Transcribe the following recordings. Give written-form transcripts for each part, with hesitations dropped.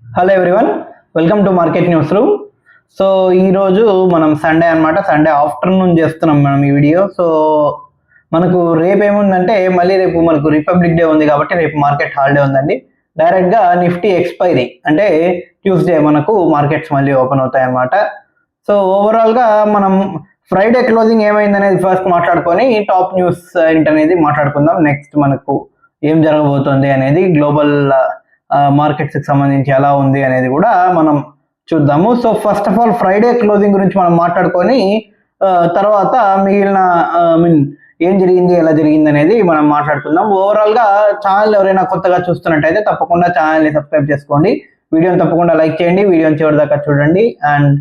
Hello everyone, welcome to market news room. So ఈరోజు మనం Sunday అనమాట, సండే ఆఫ్టర్నూన్ చేస్తున్నాం మనం ఈ వీడియో. సో మనకు రేపు ఏముందంటే మళ్ళీ రేపు మనకు రిపబ్లిక్ డే ఉంది కాబట్టి రేపు మార్కెట్ హాలిడే ఉందండి. డైరెక్ట్గా నిఫ్టీ ఎక్స్పైరీ అంటే ట్యూస్డే మనకు మార్కెట్స్ మళ్ళీ ఓపెన్ అవుతాయి అన్నమాట. సో ఓవరాల్గా మనం ఫ్రైడే క్లోజింగ్ ఏమైంది అనేది ఫస్ట్ మాట్లాడుకొని టాప్ న్యూస్ ఏంటనేది మాట్లాడుకుందాం. నెక్స్ట్ మనకు ఏం జరగబోతుంది అనేది, గ్లోబల్ మార్కెట్స్కి సంబంధించి ఎలా ఉంది అనేది కూడా మనం చూద్దాము. So first of all Friday closing గురించి మనం మాట్లాడుకొని తర్వాత మిగిలిన ఏం జరిగింది, ఎలా జరిగింది అనేది మనం మాట్లాడుకుందాం. ఓవరాల్గా ఛానల్ ఎవరైనా కొత్తగా చూస్తున్నట్టయితే తప్పకుండా ఛానల్ని సబ్స్క్రైబ్ చేసుకోండి, వీడియోని తప్పకుండా లైక్ చేయండి, వీడియోని చివరి దాకా చూడండి. అండ్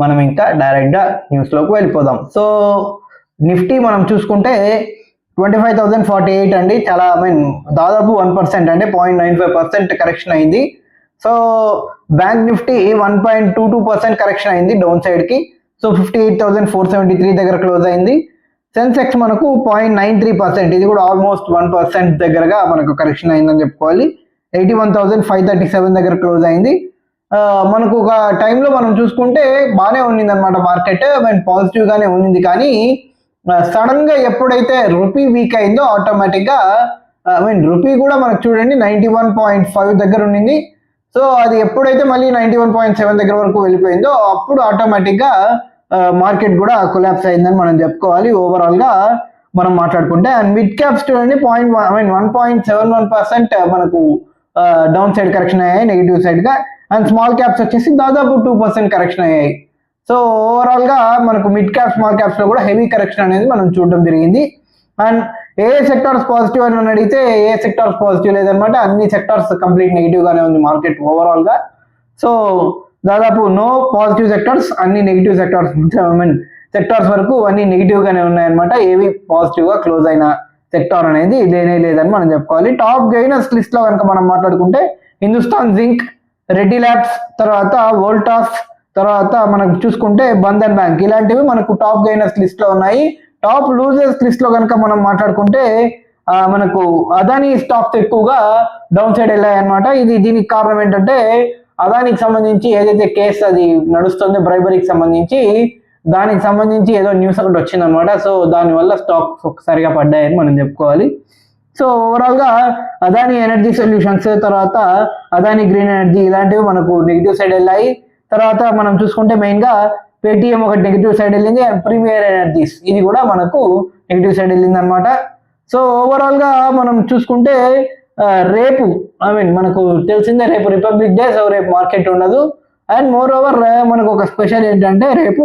మనం ఇంకా డైరెక్ట్గా న్యూస్లోకి వెళ్ళిపోదాం. సో నిఫ్టీ మనం చూసుకుంటే 25,048 అండి, చాలా దాదాపు 1% అంటే 0.95% కరెక్షన్ అయింది. సో బ్యాంక్ నిఫ్టీ 1.22% కరెక్షన్ అయింది డౌన్ సైడ్కి. సో 58,473 దగ్గర క్లోజ్ అయింది. సెన్సెక్స్ మనకు 0.93%, ఇది కూడా ఆల్మోస్ట్ 1% దగ్గరగా మనకు కరెక్షన్ అయిందని చెప్పుకోవాలి. 81,537 దగ్గర క్లోజ్ అయింది. మనకు ఒక టైంలో మనం చూసుకుంటే బాగానే ఉండింది అనమాట మార్కెట్, పాజిటివ్గానే ఉండింది. కానీ సడన్ గా ఎప్పుడైతే రూపీ వీక్ అయిందో ఆటోమేటిక్గా రూపీ కూడా మనకు చూడండి 91.5 దగ్గర ఉండింది. సో అది ఎప్పుడైతే మళ్ళీ 91.7 దగ్గర వరకు వెళ్ళిపోయిందో అప్పుడు ఆటోమేటిక్గా మార్కెట్ కూడా కొలాప్స్ అయిందని మనం చెప్పుకోవాలి. ఓవరాల్గా మనం మాట్లాడుకుంటే అండ్ మిడ్ క్యాప్స్ చూడండి 1.71% మనకు డౌన్ సైడ్ కరెక్షన్ అయ్యాయి నెగిటివ్ సైడ్గా. అండ్ స్మాల్ క్యాప్స్ వచ్చేసి దాదాపు 2% కరెక్షన్ అయ్యాయి. సో ఓవరాల్గా మనకు మిడ్ క్యాప్ స్మాల్ క్యాప్స్లో కూడా హెవీ కరెక్షన్ అనేది మనం చూడడం జరిగింది. అండ్ ఏ సెక్టార్స్ పాజిటివ్ అని అడిగితే ఏ సెక్టార్స్ పాజిటివ్ లేదనమాట, అన్ని సెక్టార్స్ కంప్లీట్ నెగిటివ్గానే ఉంది మార్కెట్ ఓవరాల్గా. సో దాదాపు నో పాజిటివ్ సెక్టార్స్, అన్ని నెగిటివ్ సెక్టార్స్ సెక్టార్స్ వరకు అన్ని నెగిటివ్గానే ఉన్నాయన్నమాట. ఏవి పాజిటివ్గా క్లోజ్ అయిన సెక్టార్ అనేది లేనే లేదని మనం చెప్పుకోవాలి. టాప్ గెయినర్స్ లిస్ట్లో కనుక మనం మాట్లాడుకుంటే హిందుస్థాన్ జింక్, రెడ్డి ల్యాబ్స్, తర్వాత వోల్టాస్, తర్వాత మనకు చూసుకుంటే బంధన్ బ్యాంక్, ఇలాంటివి మనకు టాప్ గెయినర్స్ లిస్ట్ లో ఉన్నాయి. టాప్ లూజర్స్ లిస్ట్ లో కనుక మనం మాట్లాడుకుంటే మనకు అదానీ స్టాక్స్ ఎక్కువగా డౌన్ సైడ్ వెళ్ళాయన్నమాట. దీనికి కారణం ఏంటంటే అదానికి సంబంధించి ఏదైతే కేసు అది నడుస్తుందో బ్రైబరీకి సంబంధించి, దానికి సంబంధించి ఏదో న్యూస్ ఒకటి వచ్చిందనమాట. సో దానివల్ల స్టాక్స్ ఒక్కసారిగా పడ్డాయని మనం చెప్పుకోవాలి. సో ఓవరాల్గా అదానీ ఎనర్జీ సొల్యూషన్స్, తర్వాత అదానీ గ్రీన్ ఎనర్జీ, ఇలాంటివి మనకు నెగిటివ్ సైడ్ వెళ్ళాయి. తర్వాత మనం చూసుకుంటే మెయిన్గా పేటిఎం ఒకటి నెగిటివ్ సైడ్ వెళ్ళింది. అండ్ ప్రీమియర్ ఎనర్జీస్ ఇది కూడా మనకు నెగిటివ్ సైడ్ వెళ్ళింది అనమాట. సో ఓవరాల్గా మనం చూసుకుంటే రేపు మనకు తెలిసిందే రేపు రిపబ్లిక్ డే, సో రేపు మార్కెట్ ఉండదు. అండ్ మోర్ ఓవర్ మనకు ఒక స్పెషల్ ఏంటంటే రేపు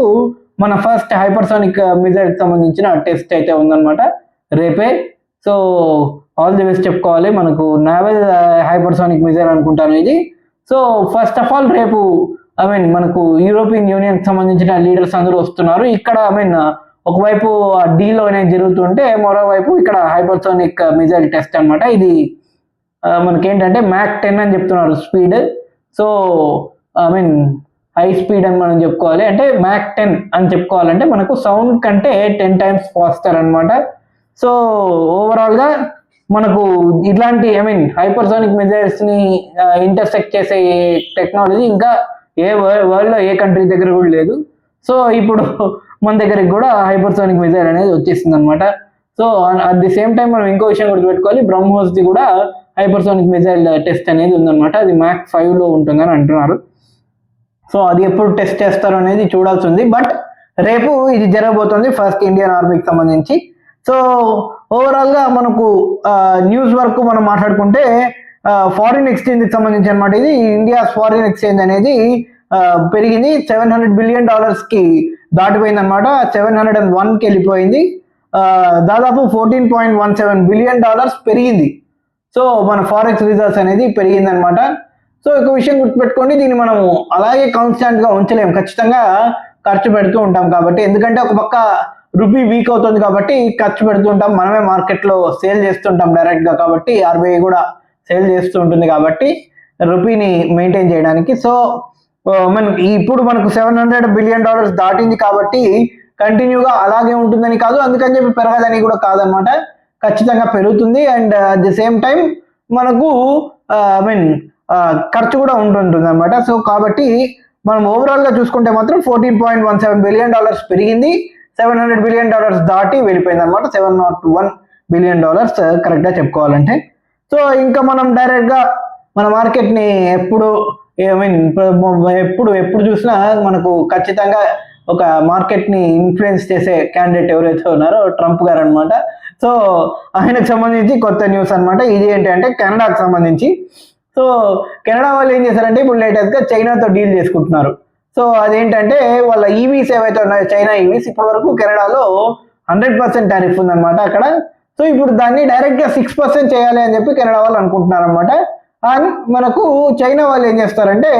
మన ఫస్ట్ హైపర్సోనిక్ మిజైల్ సంబంధించిన టెస్ట్ అయితే ఉందన్నమాట రేపే. సో ఆల్ ది బెస్ట్ చెప్పుకోవాలి. మనకు నావెల్ హైపర్సోనిక్ మిజైల్ అనుకుంటాను ఇది. సో ఫస్ట్ ఆఫ్ ఆల్ రేపు మనకు యూరోపియన్ యూనియన్ సంబంధించిన లీడర్స్ అందరూ వస్తున్నారు. ఇక్కడ ఒకవైపు డీల్ అనేది జరుగుతుంటే మరోవైపు ఇక్కడ హైపర్సోనిక్ మిజైల్ టెస్ట్ అనమాట. ఇది మనకేంటంటే మ్యాక్ 10 అని చెప్తున్నారు స్పీడ్. సో హై స్పీడ్ అని మనం చెప్పుకోవాలి. అంటే మ్యాక్ 10 అని చెప్పుకోవాలంటే మనకు సౌండ్ కంటే 10 times ఫాస్టర్ అనమాట. సో ఓవరాల్గా మనకు ఇట్లాంటి హైపర్సోనిక్ మిజైల్స్ ని ఇంటర్సెక్ట్ చేసే టెక్నాలజీ ఇంకా వరల్డ్ లో ఏ కంట్రీ దగ్గర కూడా లేదు. సో ఇప్పుడు మన దగ్గరికి కూడా హైపర్సోనిక్ మిజైల్ అనేది వచ్చేసింది అనమాట. So at the same time మనం ఇంకో విషయం గుర్తుపెట్టుకోవాలి, బ్రహ్మోస్ ది కూడా హైపర్సోనిక్ మిజైల్ టెస్ట్ అనేది ఉందన్నమాట. అది మ్యాక్ 5 లో ఉంటుందని అంటున్నారు. సో అది ఎప్పుడు టెస్ట్ చేస్తారో అనేది చూడాల్సి ఉంది. బట్ రేపు ఇది జరగబోతుంది ఫస్ట్ ఇండియన్ ఆర్మీకి సంబంధించి. సో ఓవరాల్గా మనకు న్యూస్ వరకు మనం మాట్లాడుకుంటే ఫారిన్ ఎక్స్చేంజ్కి సంబంధించి అనమాట. ఇది ఇండియా ఫారిన్ ఎక్స్చేంజ్ అనేది పెరిగింది, $700 బిలియన్ దాటిపోయింది అనమాట. 701కి వెళ్ళిపోయింది. దాదాపు $14.17 బిలియన్ పెరిగింది. సో మన ఫారెక్స్ రిజర్వ్స్ అనేది పెరిగింది అనమాట. సో ఒక విషయం గుర్తుపెట్టుకోండి, దీన్ని మనము అలాగే కాన్స్టాంట్ గా ఉంచలేము, ఖచ్చితంగా ఖర్చు పెడుతూ ఉంటాం. కాబట్టి ఎందుకంటే ఒక పక్క రూపీ వీక్ అవుతుంది కాబట్టి ఖర్చు పెడుతూ ఉంటాం, మనమే మార్కెట్లో సేల్ చేస్తుంటాం డైరెక్ట్ గా. కాబట్టి ఆర్బీఐ కూడా సేల్ చేస్తూ ఉంటుంది కాబట్టి రూపీని మెయింటైన్ చేయడానికి. సో ఇప్పుడు మనకు $700 బిలియన్ దాటింది కాబట్టి కంటిన్యూగా అలాగే ఉంటుందని కాదు, అందుకని చెప్పి పెరగదని కూడా కాదనమాట, ఖచ్చితంగా పెరుగుతుంది. And at the same time మనకు ఖర్చు కూడా ఉంటుంటుంది అనమాట. సో కాబట్టి మనం ఓవరాల్ గా చూసుకుంటే మాత్రం $14.17 బిలియన్ పెరిగింది, $700 బిలియన్ దాటి వెళ్ళిపోయింది అనమాట. $701 బిలియన్ కరెక్ట్ గా చెప్పుకోవాలంటే. సో ఇంకా మనం డైరెక్ట్ గా మన మార్కెట్ ని ఎప్పుడు ఎప్పుడు చూసినా మనకు ఖచ్చితంగా ఒక మార్కెట్ ని ఇన్ఫ్లుయెన్స్ చేసే క్యాండిడేట్ ఎవరైతే ఉన్నారో ట్రంప్ గారు అనమాట. సో ఆయనకు సంబంధించి కొత్త న్యూస్ అనమాట. ఇది ఏంటంటే కెనడాకు సంబంధించి. సో కెనడా వాళ్ళు ఏం చేశారంటే ఇప్పుడు లేటెస్ట్ గా చైనాతో డీల్ చేసుకుంటున్నారు. సో అదేంటంటే వాళ్ళ ఈవీస్ ఏవైతే ఉన్నాయో చైనా ఈవీస్ ఇప్పటి వరకు కెనడాలో 100% టారిఫ్ ఉందన్నమాట అక్కడ. సో ఇప్పుడు దాన్ని డైరెక్ట్ గా 6% చేయాలి అని చెప్పి కెనడా వాళ్ళు అనుకుంటున్నారు అనమాట. అండ్ మనకు చైనా వాళ్ళు ఏం చేస్తారంటే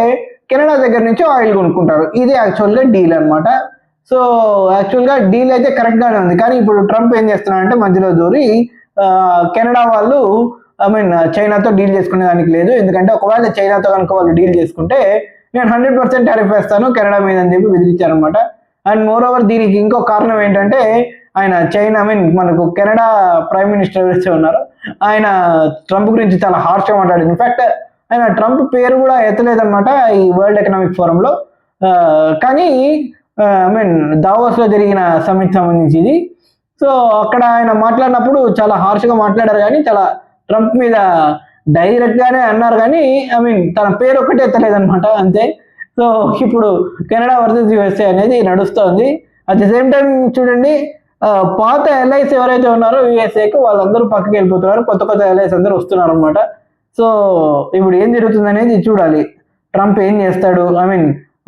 కెనడా దగ్గర నుంచి ఆయిల్ కొనుక్కుంటారు. ఇది యాక్చువల్గా డీల్ అనమాట. సో యాక్చువల్గా డీల్ అయితే కరెక్ట్ గానే ఉంది, కానీ ఇప్పుడు ట్రంప్ ఏం చేస్తున్నారంటే మధ్యలో దూరి కెనడా వాళ్ళు చైనాతో డీల్ చేసుకునే దానికి లేదు, ఎందుకంటే ఒకవేళ చైనాతో కనుక వాళ్ళు డీల్ చేసుకుంటే నేను 100% టారిఫ్ వేస్తాను కెనడా మీద అని చెప్పి బెదిరించారనమాట. అండ్ మోర్ ఓవర్ దీనికి ఇంకో కారణం ఏంటంటే ఆయన చైనా మనకు కెనడా ప్రైమ్ మినిస్టర్ ఎవరైతే ఉన్నారో ఆయన ట్రంప్ గురించి చాలా హార్ష్గా మాట్లాడారు. ఇన్ఫాక్ట్ ఆయన ట్రంప్ పేరు కూడా ఎత్తలేదన్నమాట ఈ వరల్డ్ ఎకనామిక్ ఫోరంలో. కానీ దావోస్ లో జరిగిన సమ్మిట్ సంబంధించి ఇది. సో అక్కడ ఆయన మాట్లాడినప్పుడు చాలా హార్ష్గా మాట్లాడారు, కానీ చాలా ట్రంప్ మీద డైరెక్ట్ గానే అన్నారు, కానీ తన పేరు ఒక్కటే ఎత్తలేదన్నమాట అంతే. సో ఇప్పుడు కెనడా వర్సెస్ యుఎస్ఏ అనేది నడుస్తోంది. అట్ ది సేమ్ టైం చూడండి, పాత ఎల్ఐస్ ఎవరైతే ఉన్నారో యుఎస్ఏకి వాళ్ళందరూ పక్కకి వెళ్ళిపోతున్నారు, కొత్త కొత్త ఎల్ఐస్ అందరూ వస్తున్నారు అనమాట. సో ఇప్పుడు ఏం జరుగుతుంది అనేది చూడాలి. ట్రంప్ ఏం చేస్తాడు,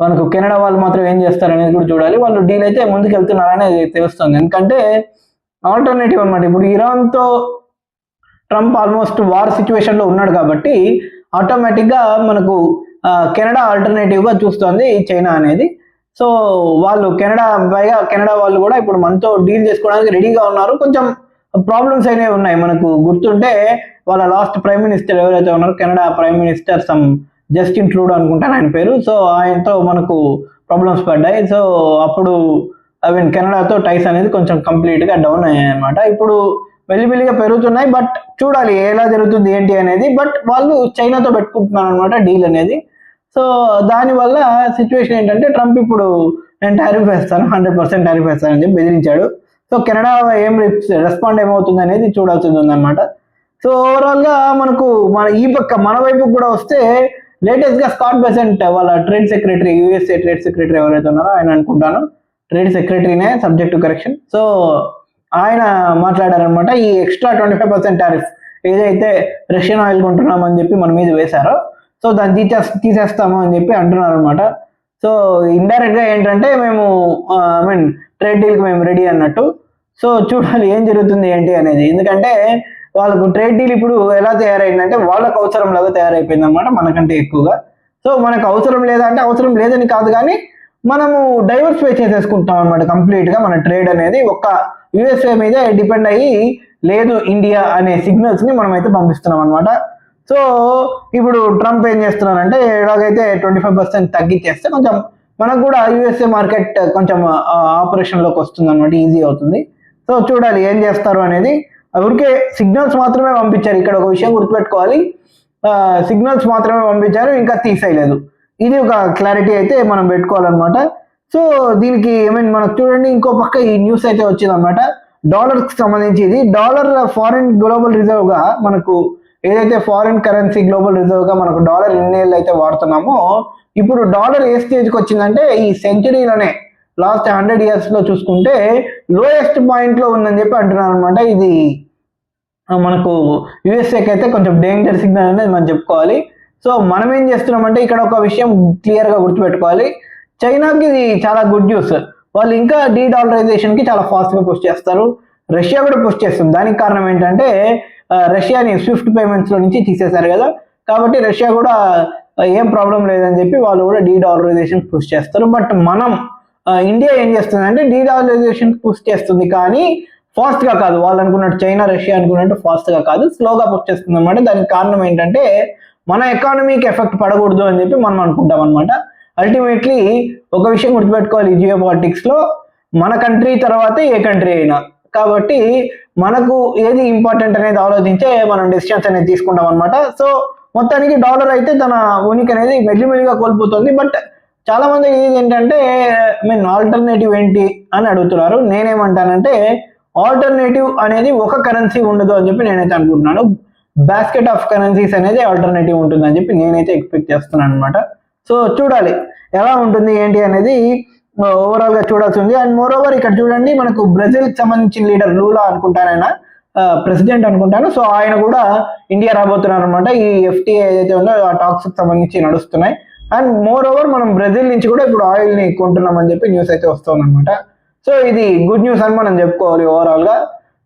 మనకు కెనడా వాళ్ళు మాత్రం ఏం చేస్తారు అనేది కూడా చూడాలి. వాళ్ళు డీల్ అయితే ముందుకు వెళ్తున్నారనేది తెలుస్తుంది, ఎందుకంటే ఆల్టర్నేటివ్ అనమాట. ఇప్పుడు ఇరాన్తో ట్రంప్ ఆల్మోస్ట్ వార్ సిచ్యువేషన్ లో ఉన్నాడు కాబట్టి ఆటోమేటిక్ గా మనకు కెనడా ఆల్టర్నేటివ్ గా చూస్తోంది చైనా అనేది. సో వాళ్ళు కెనడా వాళ్ళు కూడా ఇప్పుడు మనతో డీల్ చేసుకోవడానికి రెడీగా ఉన్నారు. కొంచెం ప్రాబ్లమ్స్ అయినవి ఉన్నాయి. మనకు గుర్తుంటే వాళ్ళ లాస్ట్ ప్రైమ్ మినిస్టర్ ఎవరైతే ఉన్నారో Canada prime minister Justin Trudeau అనుకుంటాను ఆయన పేరు. సో ఆయనతో మనకు ప్రాబ్లమ్స్ పడ్డాయి. సో అప్పుడు కెనడాతో టైస్ అనేది కొంచెం కంప్లీట్ గా డౌన్ అయ్యాయి అనమాట. ఇప్పుడు మెల్లిమెల్లిగా పెరుగుతున్నాయి, బట్ చూడాలి ఎలా జరుగుతుంది ఏంటి అనేది. బట్ వాళ్ళు చైనాతో పెట్టుకుంటున్నారు అనమాట డీల్ అనేది. సో దానివల్ల సిచ్యువేషన్ ఏంటంటే ట్రంప్ ఇప్పుడు నేను టారిఫ్ వేస్తాను, 100% టారిఫ్ వేస్తాను అని చెప్పి బెదిరించాడు. సో కెనడా ఏం రెస్పాండ్ ఏమవుతుంది అనేది చూడాల్సింది ఉందన్నమాట. సో ఓవరాల్ గా మనకు మన వైపు కూడా వస్తే లేటెస్ట్ గా స్కాట్ బెసెంట్ వాళ్ళ trade secretary, USA trade secretary ఎవరైతే ఉన్నారో ఆయన అనుకుంటాను ట్రేడ్ సెక్రటరీనే, సబ్జెక్ట్ టు కరెక్షన్. సో ఆయన మాట్లాడారనమాట, ఈ ఎక్స్ట్రా 25% టారిఫ్ ఏదైతే రష్యన్ ఆయిల్ కొంటున్నామని చెప్పి మన మీద వేశారో సో దాన్ని తీసేస్తాము అని చెప్పి అంటున్నారు అనమాట. సో ఇండైరెక్ట్ గా ఏంటంటే మేము ట్రేడ్ డీల్ కి మేము రెడీ అన్నట్టు. సో చూడాలి ఏం జరుగుతుంది ఏంటి అనేది, ఎందుకంటే వాళ్ళకు ట్రేడ్ డీల్ ఇప్పుడు ఎలా తయారైందంటే వాళ్ళకు అవసరం లాగా తయారైపోయింది అనమాట మనకంటే ఎక్కువగా. సో మనకు అవసరం లేదంటే అవసరం లేదని కాదు, కానీ మనము డైవర్సిఫై చేసేసుకుంటాం అనమాట కంప్లీట్ గా. మన ట్రేడ్ అనేది ఒక్క యుఎస్ఏ మీద డిపెండ్ అయ్యి లేదు ఇండియా అనే సిగ్నల్స్ ని మనం అయితే పంపిస్తున్నాం అనమాట. సో ఇప్పుడు ట్రంప్ ఏం చేస్తున్నారంటే ఎలాగైతే 25% తగ్గించేస్తే కొంచెం మనకు కూడా యుఎస్ఏ మార్కెట్ కొంచెం ఆపరేషన్ లోకి వస్తుంది అనమాట, ఈజీ అవుతుంది. సో చూడాలి ఏం చేస్తారు అనేది. ఊరికే సిగ్నల్స్ మాత్రమే పంపించారు. ఇక్కడ ఒక విషయం గుర్తుపెట్టుకోవాలి, సిగ్నల్స్ మాత్రమే పంపించారు, ఇంకా తీసేయలేదు. ఇది ఒక క్లారిటీ అయితే మనం పెట్టుకోవాలన్నమాట. సో దీనికి మనకు చూడండి ఇంకో పక్క ఈ న్యూస్ అయితే వచ్చింది అనమాట. డాలర్ కి సంబంధించి ఇది డాలర్ ఫారిన్ గ్లోబల్ రిజర్వ్ గా మనకు ఏదైతే ఫారిన్ కరెన్సీ గ్లోబల్ రిజర్వ్ గా మనకు డాలర్ ఇన్నేళ్ళు అయితే వాడుతున్నామో ఇప్పుడు డాలర్ ఏ స్టేజ్కి వచ్చిందంటే ఈ సెంచరీలోనే లాస్ట్ 100 years లో చూసుకుంటే లోయెస్ట్ పాయింట్ లో ఉందని చెప్పి అంటున్నారు అనమాట. ఇది మనకు యుఎస్ఏకి అయితే కొంచెం డేంజర్ సిగ్నల్ అనేది మనం చెప్పుకోవాలి. సో మనం ఏం చేస్తున్నామంటే ఇక్కడ ఒక విషయం క్లియర్ గా గుర్తుపెట్టుకోవాలి, చైనాకి ఇది చాలా గుడ్ న్యూస్. వాళ్ళు ఇంకా డీడాలరైజేషన్ కి చాలా ఫాస్ట్ గా పుష్ చేస్తారు, రష్యా కూడా పుష్ చేస్తుంది. దానికి కారణం ఏంటంటే రష్యాని స్విఫ్ట్ పేమెంట్స్ లో నుంచి తీసేశారు కదా, కాబట్టి రష్యా కూడా ఏం ప్రాబ్లం లేదని చెప్పి వాళ్ళు కూడా డీడాలరైజేషన్ పుష్ చేస్తారు. బట్ మనం ఇండియా ఏం చేస్తుంది అంటే డీడాలరైజేషన్ పుష్ చేస్తుంది, కానీ ఫాస్ట్ గా కాదు. వాళ్ళు అనుకున్నట్టు చైనా రష్యా అనుకున్నట్టు ఫాస్ట్ గా కాదు, స్లోగా పుష్ చేస్తుంది అనమాట. దానికి కారణం ఏంటంటే మన ఎకానమీకి ఎఫెక్ట్ పడకూడదు అని చెప్పి మనం అనుకుంటాం అనమాట. అల్టిమేట్లీ ఒక విషయం గుర్తుపెట్టుకోవాలి, జియో పాలిటిక్స్ లో మన కంట్రీ తర్వాతే ఏ కంట్రీ అయినా, కాబట్టి మనకు ఏది ఇంపార్టెంట్ అనేది ఆలోచించే మనం డెసిషన్స్ అనేది తీసుకుంటాం అనమాట. సో మొత్తానికి డాలర్ అయితే తన ఉనికి అనేది మెల్లిమెల్లిగా కోల్పోతుంది. బట్ చాలా మంది ఏంటంటే ఆల్టర్నేటివ్ ఏంటి అని అడుగుతున్నారు. నేనేమంటానంటే ఆల్టర్నేటివ్ అనేది ఒక కరెన్సీ ఉండదు అని చెప్పి నేనైతే అనుకుంటున్నాను. బాస్కెట్ ఆఫ్ కరెన్సీస్ అనేది ఆల్టర్నేటివ్ ఉంటుందని చెప్పి నేనైతే ఎక్స్పెక్ట్ చేస్తున్నాను అనమాట. సో చూడాలి ఎలా ఉంటుంది ఏంటి అనేది ఓవరాల్ గా చూడాల్సి ఉంది. అండ్ మోర్ ఓవర్ ఇక్కడ చూడండి, మనకు బ్రెజిల్ కి సంబంధించిన లీడర్ లూలా అనుకుంటానైనా ప్రెసిడెంట్ అనుకుంటాను. సో ఆయన కూడా ఇండియా రాబోతున్నారు అనమాట. ఈ ఎఫ్టీఏ ఏదైతే ఉందో ఆ టాక్స్ కి సంబంధించి నడుస్తున్నాయి. అండ్ మోర్ ఓవర్ మనం బ్రెజిల్ నుంచి కూడా ఇప్పుడు ఆయిల్ ని కొంటున్నాం అని చెప్పి న్యూస్ అయితే వస్తుంది అనమాట. సో ఇది గుడ్ న్యూస్ అని మనం చెప్పుకోవాలి ఓవరాల్ గా.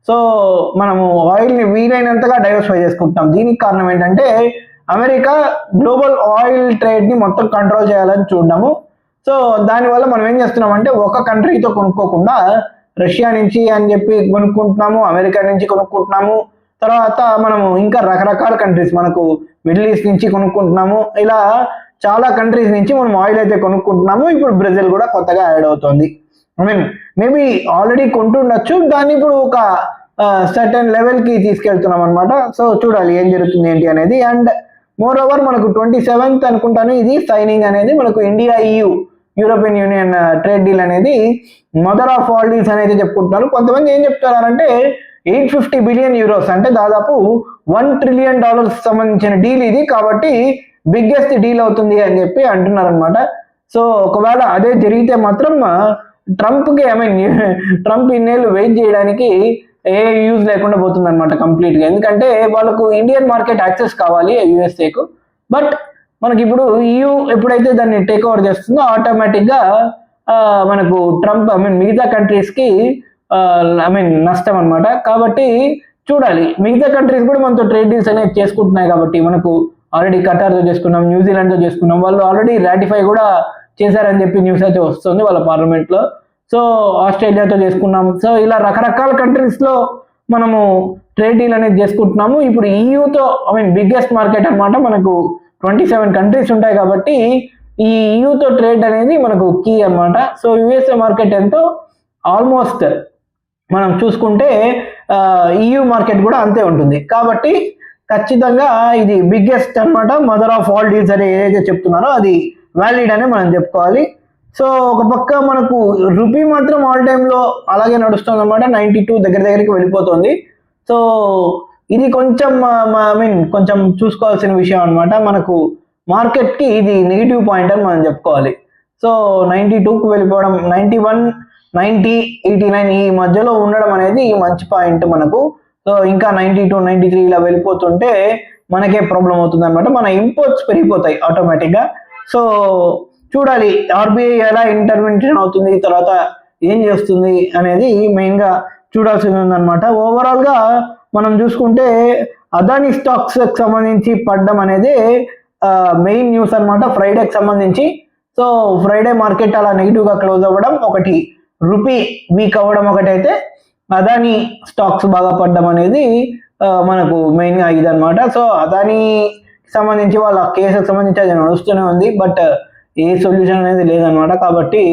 సో మనము ఆయిల్ ని వీలైనంతగా డైవర్సిఫై చేసుకుంటున్నాం. దీనికి కారణం ఏంటంటే అమెరికా గ్లోబల్ ఆయిల్ ట్రేడ్ ని మొత్తం కంట్రోల్ చేయాలని చూడము. సో దానివల్ల మనం ఏం చేస్తున్నాం అంటే ఒక కంట్రీతో కొనుక్కోకుండా రష్యా నుంచి అని చెప్పి కొనుక్కుంటున్నాము, అమెరికా నుంచి కొనుక్కుంటున్నాము, తర్వాత మనము ఇంకా రకరకాల కంట్రీస్ మనకు మిడిల్ ఈస్ట్ నుంచి కొనుక్కుంటున్నాము. ఇలా చాలా కంట్రీస్ నుంచి మనం ఆయిల్ అయితే కొనుక్కుంటున్నాము. ఇప్పుడు బ్రెజిల్ కూడా కొత్తగా యాడ్ అవుతుంది. మేబీ ఆల్రెడీ కొంటుండొచ్చు, దాన్ని ఇప్పుడు ఒక సర్టన్ లెవెల్ కి తీసుకెళ్తున్నాం అనమాట. సో చూడాలి ఏం జరుగుతుంది ఏంటి అనేది. అండ్ మోర్ ఓవర్ మనకు 27th అనుకుంటాను ఇది సైనింగ్ అనేది మనకు India EU European union trade deal అనేది మదర్ ఆఫ్ ఆల్ డీల్స్ అనేది చెప్పుకుంటున్నారు. కొంతమంది ఏం చెప్తున్నారంటే 850 బిలియన్ యూరోస్ అంటే దాదాపు $1 ట్రిలియన్ సంబంధించిన డీల్ ఇది, కాబట్టి బిగ్గెస్ట్ డీల్ అవుతుంది అని చెప్పి అంటున్నారు అనమాట. సో ఒకవేళ అదే జరిగితే మాత్రం ట్రంప్కి ట్రంప్ ఇన్నేళ్ళు వెయిట్ చేయడానికి ఏ యూజ్ లేకుండా పోతుంది అనమాట కంప్లీట్ గా. ఎందుకంటే వాళ్ళకు ఇండియన్ మార్కెట్ యాక్సెస్ కావాలి యుఎస్ఏకు. బట్ మనకి ఇప్పుడు EU ఎప్పుడైతే దాన్ని టేక్ ఓవర్ చేస్తుందో ఆటోమేటిక్ గా మనకు ట్రంప్ మిగతా కంట్రీస్ కి నష్టం అనమాట. కాబట్టి చూడాలి, మిగతా కంట్రీస్ కూడా మనతో ట్రేడ్ డీల్స్ అనేది చేసుకుంటున్నాయి. కాబట్టి మనకు ఆల్రెడీ ఖతార్తో చేసుకున్నాం, న్యూజిలాండ్తో చేసుకున్నాం, వాళ్ళు ఆల్రెడీ రాటిఫై కూడా చేశారని చెప్పి న్యూస్ అయితే వస్తుంది వాళ్ళ పార్లమెంట్ లో. సో ఆస్ట్రేలియాతో చేసుకున్నాం. సో ఇలా రకరకాల కంట్రీస్ లో మనము ట్రేడ్ డీల్ అనేది చేసుకుంటున్నాము. ఇప్పుడు EUతో బిగ్గెస్ట్ మార్కెట్ అనమాట, మనకు 27 కంట్రీస్ ఉంటాయి కాబట్టి ఈ EUతో ట్రేడ్ అనేది మనకు కీ అనమాట. సో USA మార్కెట్ ఎంతో ఆల్మోస్ట్ మనం చూసుకుంటే EU మార్కెట్ కూడా అంతే ఉంటుంది. కాబట్టి ఖచ్చితంగా ఇది బిగ్గెస్ట్ అనమాట, మదర్ ఆఫ్ ఆల్ డీల్స్ అని ఏదైతే చెప్తున్నారో అది వ్యాలిడ్ అని మనం చెప్పుకోవాలి. సో ఒక పక్క మనకు రూపీ మాత్రం ఆల్ టైమ్ లో అలాగే నడుస్తుంది అనమాట, 92 దగ్గరికి వెళ్ళిపోతుంది. సో ఇది కొంచెం కొంచెం చూసుకోవాల్సిన విషయం అనమాట. మనకు మార్కెట్ కి ఇది నెగిటివ్ పాయింట్ అని మనం చెప్పుకోవాలి. సో 92కు వెళ్ళిపోవడం, 91, 90, 89 ఈ మధ్యలో ఉండడం అనేది మంచి పాయింట్ మనకు. సో ఇంకా 92, 93 ఇలా వెళ్ళిపోతుంటే మనకే ప్రాబ్లం అవుతుంది అనమాట. మన ఇంపోర్ట్స్ పెరిగిపోతాయి ఆటోమేటిక్ గా. సో చూడాలి RBI ఎలా ఇంటర్వెన్షన్ అవుతుంది, తర్వాత ఏం చేస్తుంది అనేది మెయిన్ గా చూడాల్సింది ఉందన్నమాట. ఓవరాల్ గా మనం చూసుకుంటే అదాని స్టాక్స్ కి సంబంధించి పడ్డం అనేది మెయిన్ న్యూస్ అనమాట ఫ్రైడేకి సంబంధించి. సో ఫ్రైడే మార్కెట్ అలా నెగిటివ్ గా క్లోజ్ అవ్వడం ఒకటి, రూపీ వీక్ అవ్వడం ఒకటైతే, అదాని స్టాక్స్ బాగా పడ్డం అనేది మనకు మెయిన్ గా ఇదనమాట. సో అదాని సంబంధించి వాళ్ళ కేసుకు సంబంధించి అది నడుస్తూనే ఉంది, బట్ ఏ సొల్యూషన్ అనేది లేదనమాట. కాబట్టి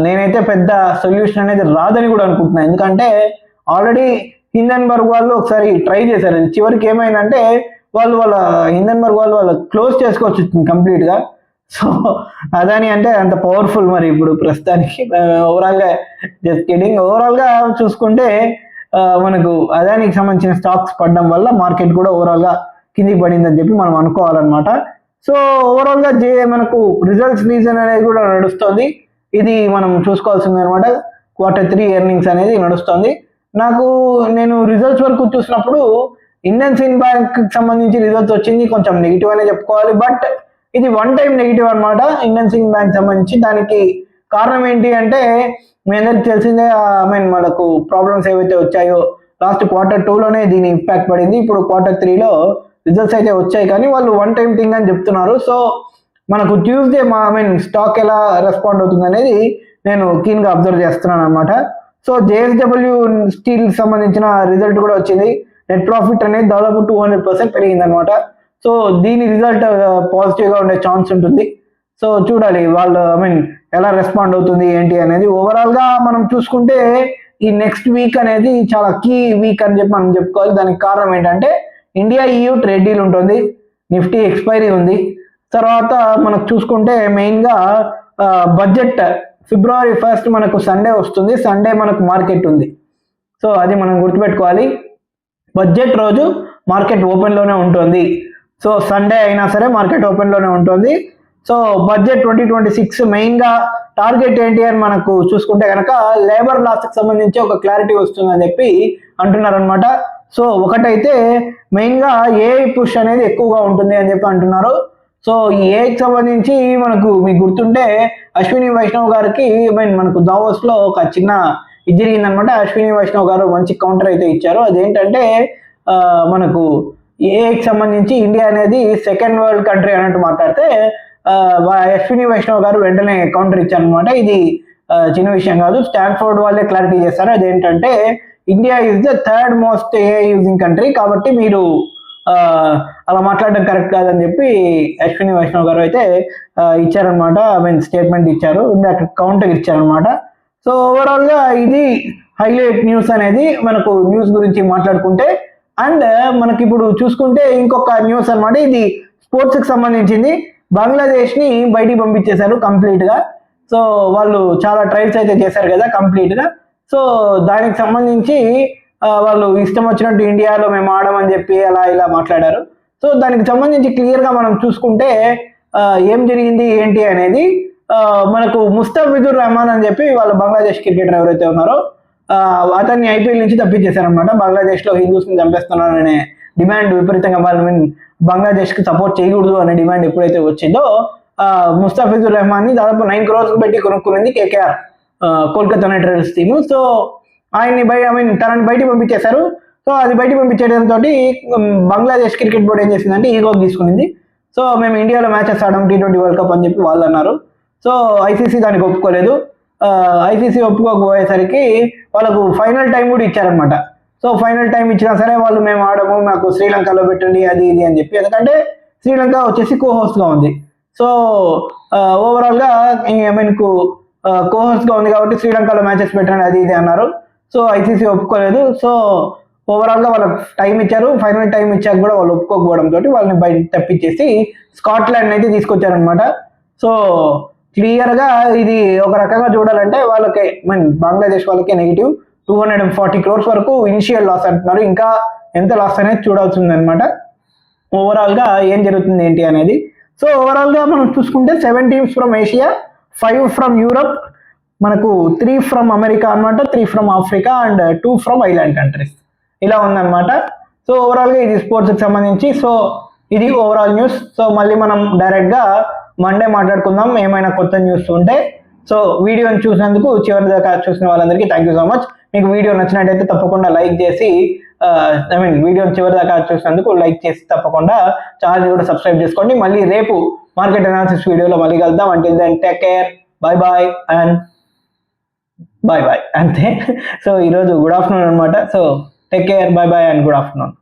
నేనైతే పెద్ద సొల్యూషన్ అనేది రాదని కూడా అనుకుంటున్నాను. ఎందుకంటే ఆల్రెడీ హిండెన్బర్గ్ వాళ్ళు ఒకసారి ట్రై చేశారు, చివరికి ఏమైందంటే వాళ్ళ హిండెన్బర్గ్ వాళ్ళు క్లోజ్ చేసుకోవచ్చు కంప్లీట్ గా. సో అదాని అంటే అంత పవర్ఫుల్ మరి ఇప్పుడు ప్రస్తుతానికి. ఓవరాల్ గా జస్ట్ కిడింగ్, ఓవరాల్ గా చూసుకుంటే మనకు అదానికి సంబంధించిన స్టాక్స్ పడడం వల్ల మార్కెట్ కూడా ఓవరాల్ గా కిందికి పడిందని చెప్పి మనం అనుకోవాలన్నమాట. సో ఓవరాల్ గా మనకు రిజల్ట్స్ రీజన్ అనేది కూడా నడుస్తుంది, ఇది మనం చూసుకోవాల్సింది అనమాట. Q3 ఎర్నింగ్స్ అనేది నడుస్తుంది. నేను రిజల్ట్స్ వరకు చూసినప్పుడు ఇండియన్ సిన్ బ్యాంక్ సంబంధించి రిజల్ట్స్ వచ్చింది కొంచెం నెగిటివ్ అనే చెప్పుకోవాలి. బట్ ఇది వన్ టైం నెగిటివ్ అనమాట ఇండియన్ సిన్ బ్యాంక్ సంబంధించి. దానికి కారణం ఏంటి అంటే మీ అందరికి తెలిసిందే, మనకు ప్రాబ్లమ్స్ ఏవైతే వచ్చాయో లాస్ట్ Q2లోనే దీని ఇంపాక్ట్ పడింది. ఇప్పుడు Q3లో రిజల్ట్స్ అయితే వచ్చాయి, కానీ వాళ్ళు వన్ టైం థింగ్ అని చెప్తున్నారు. సో మనకు ట్యూస్డే స్టాక్ ఎలా రెస్పాండ్ అవుతుంది అనేది నేను కీన్ గా అబ్జర్వ్ చేస్తున్నాను అనమాట. సో JSW స్టీల్ సంబంధించిన రిజల్ట్ కూడా వచ్చింది, నెట్ ప్రాఫిట్ అనేది దాదాపు 200% పెరిగింది అనమాట. సో దీని రిజల్ట్ పాజిటివ్ గా ఉండే ఛాన్స్ ఉంటుంది. సో చూడాలి వాళ్ళు ఎలా రెస్పాండ్ అవుతుంది ఏంటి అనేది. ఓవరాల్ గా మనం చూసుకుంటే ఈ నెక్స్ట్ వీక్ అనేది చాలా కీ వీక్ అని చెప్పి మనం చెప్పుకోవాలి. దానికి కారణం ఏంటంటే ఇండియా EU ట్రేడ్ డీల్ ఉంటుంది. నిఫ్టీ ఎక్స్పైరీ ఉంది. తర్వాత మనకు చూసుకుంటే మెయిన్గా బడ్జెట్ February 1 మనకు సండే వస్తుంది. సండే మనకు మార్కెట్ ఉంది. సో అది మనం గుర్తుపెట్టుకోవాలి. బడ్జెట్ రోజు మార్కెట్ ఓపెన్లోనే ఉంటుంది. సో సండే అయినా సరే మార్కెట్ ఓపెన్లోనే ఉంటుంది. సో బడ్జెట్ 2026 మెయిన్గా టార్గెట్ ఏంటి అని మనకు చూసుకుంటే కనుక లేబర్ లాస్కి సంబంధించి ఒక క్లారిటీ వస్తుందని చెప్పి అంటున్నారు అనమాట. సో ఒకటైతే మెయిన్గా ఏఐ పుష్ అనేది ఎక్కువగా ఉంటుంది అని చెప్పి అంటున్నారు. సో ఈ ఏఐకి సంబంధించి మీకు గుర్తుంటే అశ్విని వైష్ణవ్ గారికి మనకు దావోస్లో ఒక చిన్న ఇది జరిగిందనమాట. అశ్విని వైష్ణవ్ గారు మంచి కౌంటర్ అయితే ఇచ్చారు. అదేంటంటే మనకు ఏఐకి సంబంధించి ఇండియా అనేది సెకండ్ వరల్డ్ కంట్రీ అన్నట్టు మాట్లాడితే అశ్విని వైష్ణవ్ గారు వెంటనే కౌంటర్ ఇచ్చారనమాట. ఇది చిన్న విషయం కాదు, స్టాన్ఫోర్డ్ వాళ్ళే క్లారిటీ చేస్తారు. అదేంటంటే India is the third most AI using country, కాబట్టి మీరు అలా మాట్లాడడం కరెక్ట్ కాదని చెప్పి అశ్విని వైష్ణవ్ గారు అయితే ఇచ్చారనమాట. స్టేట్మెంట్ ఇచ్చారు, అక్కడ కౌంటర్ ఇచ్చారనమాట. సో ఓవరాల్గా ఇది హైలైట్ న్యూస్ అనేది మనకు న్యూస్ గురించి మాట్లాడుకుంటే. అండ్ మనకి ఇప్పుడు చూసుకుంటే ఇంకొక న్యూస్ అనమాట, ఇది స్పోర్ట్స్కి సంబంధించింది. బంగ్లాదేశ్ని బయటికి పంపించేశారు కంప్లీట్గా. సో వాళ్ళు చాలా ట్రైల్స్ అయితే చేశారు కదా కంప్లీట్గా. సో దానికి సంబంధించి వాళ్ళు ఇష్టం వచ్చినట్టు ఇండియాలో మేము ఆడమని చెప్పి అలా ఇలా మాట్లాడారు. సో దానికి సంబంధించి క్లియర్గా మనం చూసుకుంటే ఏం జరిగింది ఏంటి అనేది మనకు ముస్తఫిజుర్ రహమాన్ అని చెప్పి వాళ్ళ బంగ్లాదేశ్ క్రికెటర్ ఎవరైతే ఉన్నారో అతన్ని ఐపీఎల్ నుంచి తప్పించేశారనమాట. బంగ్లాదేశ్లో హిందూస్ని చంపేస్తున్నారనే డిమాండ్ విపరీతంగా బంగ్లాదేశ్కి సపోర్ట్ చేయకూడదు అనే డిమాండ్ ఎప్పుడైతే వచ్చిందో ముస్తఫిజుర్ రహమాన్ని దాదాపు 9 crores పెట్టి కొనుక్కునేది KKR Kolkata Knight Riders team. So ఆయన్ని తనని బయటికి పంపించేశారు. సో అది బయటికి పంపించేయడంతో బంగ్లాదేశ్ క్రికెట్ బోర్డు ఏం చేసిందంటే ఈగో తీసుకునింది. సో మేము ఇండియాలో మ్యాచెస్ ఆడడం T20 వరల్డ్ కప్ అని చెప్పి వాళ్ళు అన్నారు. సో ఐసీసీ దానికి ఒప్పుకోలేదు. ఐసీసీ ఒప్పుకోకపోయేసరికి వాళ్ళకు ఫైనల్ టైం కూడా ఇచ్చారనమాట. సో ఫైనల్ టైం ఇచ్చినా సరే వాళ్ళు మేము ఆడము, మాకు శ్రీలంకలో పెట్టండి అది ఇది అని చెప్పి, ఎందుకంటే శ్రీలంక వచ్చేసి కోహోస్ట్గా ఉంది. సో ఓవరాల్గా మనకు కోహోస్ట్గా ఉంది కాబట్టి శ్రీలంకలో మ్యాచెస్ పెట్టండి అది ఇది అన్నారు. సో ఐసీసీ ఒప్పుకోలేదు. సో ఓవరాల్గా వాళ్ళకి టైం ఇచ్చారు. ఫైనల్ టైం ఇచ్చాక కూడా వాళ్ళు ఒప్పుకోకపోవడంతో వాళ్ళని బయట తప్పించేసి స్కాట్లాండ్ అయితే తీసుకొచ్చారనమాట. సో క్లియర్గా ఇది ఒక రకంగా చూడాలంటే వాళ్ళకి బంగ్లాదేశ్ వాళ్ళకి నెగిటివ్ 240 crores వరకు ఇనిషియల్ లాస్ అంటున్నారు. ఇంకా ఎంత లాస్ అనేది చూడాల్సింది అనమాట. ఓవరాల్గా ఏం జరుగుతుంది ఏంటి అనేది. సో ఓవరాల్గా మనం చూసుకుంటే 7 teams from Asia, 5 from Europe, మనకు 3 ఫ్రమ్ అమెరికా అనమాట, 3 from Africa and 2 from island countries, ఇలా ఉందన్నమాట. సో ఓవరాల్గా ఇది స్పోర్ట్స్కి సంబంధించి. సో ఇది ఓవరాల్ న్యూస్. సో మళ్ళీ మనం డైరెక్ట్గా మండే మాట్లాడుకుందాం ఏమైనా కొత్త న్యూస్ ఉంటే. సో వీడియోని చూసినందుకు చివరి దాకా చూసిన వాళ్ళందరికీ థ్యాంక్ యూ సో మచ్. మీకు వీడియో నచ్చినట్టయితే తప్పకుండా లైక్ చేసి వీడియోని చివరి దాకా చూసినందుకు లైక్ చేసి తప్పకుండా ఛానల్ కూడా సబ్స్క్రైబ్ చేసుకోండి. మళ్ళీ రేపు మార్కెట్ అనాలిసిస్ వీడియోలో మళ్ళీ కలుద్దాం. Until then take care, bye bye and bye bye అంతే. సో ఈరోజు గుడ్ ఆఫ్టర్నూన్ అనమాట. So take care, bye bye and good afternoon.